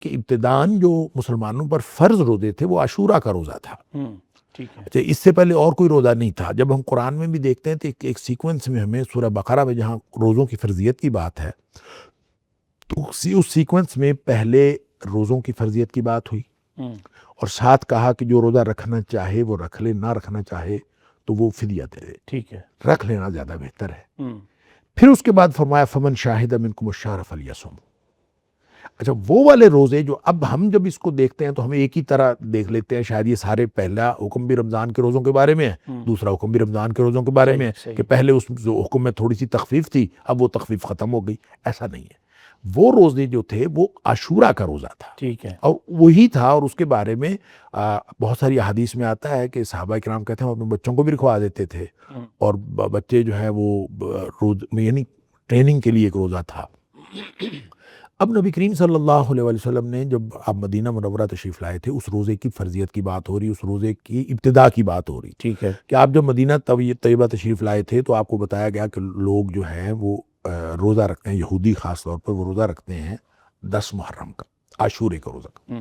کہ ابتداً جو مسلمانوں پر فرض روزے تھے وہ عاشورہ کا روزہ تھا. ٹھیک ہے. اچھا، اس سے پہلے اور کوئی روزہ نہیں تھا. جب ہم قرآن میں بھی دیکھتے ہیں تو ایک سیکوینس میں ہمیں سورہ بقرہ میں جہاں روزوں کی فرضیت کی بات ہے تو اس سیکوینس میں پہلے روزوں کی فرضیت کی بات ہوئی اور ساتھ کہا کہ جو روزہ رکھنا چاہے وہ رکھ لے، نہ رکھنا چاہے تو وہ فدیہ دے دے. ٹھیک ہے. رکھ لینا زیادہ بہتر ہے. پھر اس کے بعد فرمایا فمن شاہد منکم الشہر فلیصم. اچھا، وہ والے روزے جو اب ہم جب اس کو دیکھتے ہیں تو ہمیں ایک ہی طرح دیکھ لیتے ہیں، شاید یہ سارے پہلا حکم بھی رمضان کے روزوں کے بارے میں ہے، دوسرا حکم بھی رمضان کے روزوں کے بارے میں ہے کہ پہلے اس حکم میں تھوڑی سی تخفیف تھی، اب وہ تخفیف ختم ہو گئی. ایسا نہیں ہے. وہ روزے جو تھے وہ عاشورہ کا روزہ تھا. ٹھیک ہے. اور وہی تھا، اور اس کے بارے میں بہت ساری احادیث میں آتا ہے کہ صحابہ کرام کہتے ہیں اپنے بچوں کو بھی رکھوا دیتے تھے اور بچے جو ہے وہ روز یعنی ٹریننگ کے لیے ایک روزہ تھا. اب نبی کریم صلی اللہ علیہ وسلم نے جب آپ مدینہ منورہ تشریف لائے تھے، اس روزے کی فرضیت کی بات ہو رہی، اس روزے کی ابتدا کی بات ہو رہی. ٹھیک ہے. کہ آپ جب مدینہ طیبہ تشریف لائے تھے تو آپ کو بتایا گیا کہ لوگ جو ہیں وہ روزہ رکھتے ہیں، یہودی خاص طور پر وہ روزہ رکھتے ہیں 10 محرم کا، عاشورے کا روزہ کا.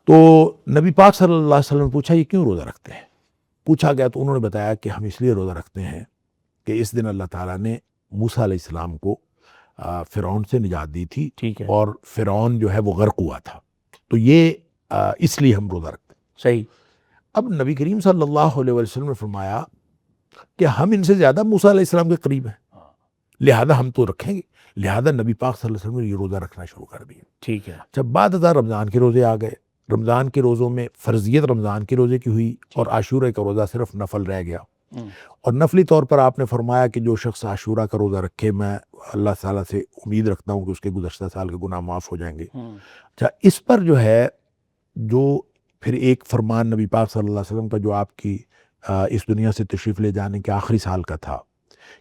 تو نبی پاک صلی اللہ علیہ وسلم نے پوچھا یہ کیوں روزہ رکھتے ہیں؟ پوچھا گیا تو انہوں نے بتایا کہ ہم اس لیے روزہ رکھتے ہیں کہ اس دن اللہ تعالیٰ نے موسیٰ علیہ السلام کو فرعون سے نجات دی تھی. ٹھیک ہے. اور فرعون جو ہے وہ غرق ہوا تھا، تو یہ اس لیے ہم روزہ رکھتے ہیں. صحیح. اب نبی کریم صلی اللہ علیہ وسلم نے فرمایا کہ ہم ان سے زیادہ موسیٰ علیہ السلام کے قریب ہیں، لہذا ہم تو رکھیں گے. لہذا نبی پاک صلی اللہ علیہ وسلم نے یہ روزہ رکھنا شروع کر دیا. ٹھیک ہے. جب بعد ازاں رمضان کے روزے آ گئے، رمضان کے روزوں میں فرضیت رمضان کے روزے کی ہوئی اور عاشورہ کا روزہ صرف نفل رہ گیا. اور نفلی طور پر آپ نے فرمایا کہ جو شخص عاشورہ کا روزہ رکھے، میں اللہ تعالیٰ سے امید رکھتا ہوں کہ اس کے گزشتہ سال کے گناہ معاف ہو جائیں گے. اچھا، اس پر جو ہے جو پھر ایک فرمان نبی پاک صلی اللہ علیہ وسلم کا جو آپ کی اس دنیا سے تشریف لے جانے کے آخری سال کا تھا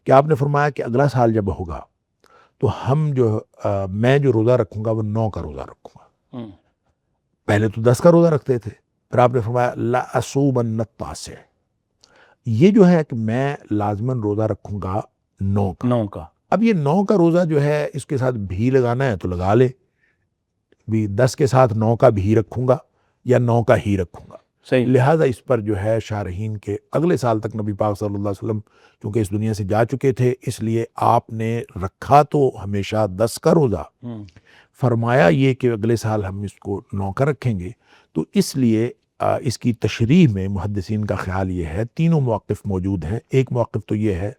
کہ آپ نے فرمایا کہ اگلا سال جب ہوگا تو ہم جو میں جو روزہ رکھوں گا وہ 9 کا روزہ رکھوں گا. پہلے تو 10 کا روزہ رکھتے تھے، پھر آپ نے فرمایا لا اصومن التاسع، یہ جو ہے کہ میں لازماً روزہ رکھوں گا 9 کا. اب یہ 9 کا روزہ جو ہے اس کے ساتھ بھی لگانا ہے تو لگا لے، بھی 10 کے ساتھ 9 کا بھی رکھوں گا یا 9 کا ہی رکھوں گا. صحیح. لہٰذا اس پر جو ہے شارحین کے اگلے سال تک نبی پاک صلی اللہ علیہ وسلم چونکہ اس دنیا سے جا چکے تھے، اس لیے آپ نے رکھا تو ہمیشہ 10 کا روزہ، فرمایا یہ کہ اگلے سال ہم اس کو 9 کا رکھیں گے. تو اس لیے اس کی تشریح میں محدثین کا خیال یہ ہے، تینوں موقف موجود ہیں. ایک موقف تو یہ ہے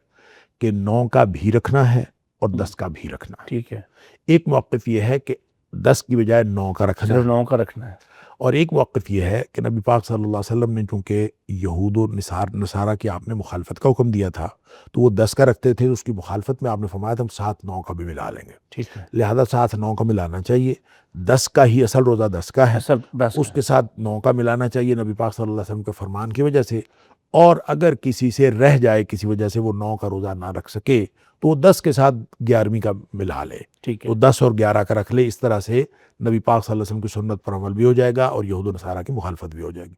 کہ 9 کا بھی رکھنا ہے اور 10 کا بھی رکھنا ہے. ٹھیک ہے. ایک موقف یہ ہے کہ 10 کی بجائے 9 کا رکھنا ہے، صرف 9 کا رکھنا ہے. اور ایک موقف یہ ہے کہ نبی پاک صلی اللہ علیہ وسلم نے چونکہ یہود و نصارہ کی آپ نے مخالفت کا حکم دیا تھا تو وہ 10 کا رکھتے تھے، اس کی مخالفت میں آپ نے فرمایا تھا ہم ساتھ 9 کا بھی ملا لیں گے. ٹھیک ہے. لہذا ساتھ 9 کا ملانا چاہیے. 10 کا ہی اصل روزہ 10 کا ہے، اس کے ساتھ 9 کا ملانا چاہیے نبی پاک صلی اللہ علیہ وسلم کے فرمان کی وجہ سے. اور اگر کسی سے رہ جائے کسی وجہ سے وہ 9 کا روزہ نہ رکھ سکے تو وہ 10 کے ساتھ 11ویں کا ملا لے. ٹھیک ہے. تو 10 اور 11 کا رکھ لے. اس طرح سے نبی پاک صلی اللہ علیہ وسلم کی سنت پر عمل بھی ہو جائے گا اور یہود و نصارہ کی مخالفت بھی ہو جائے گی.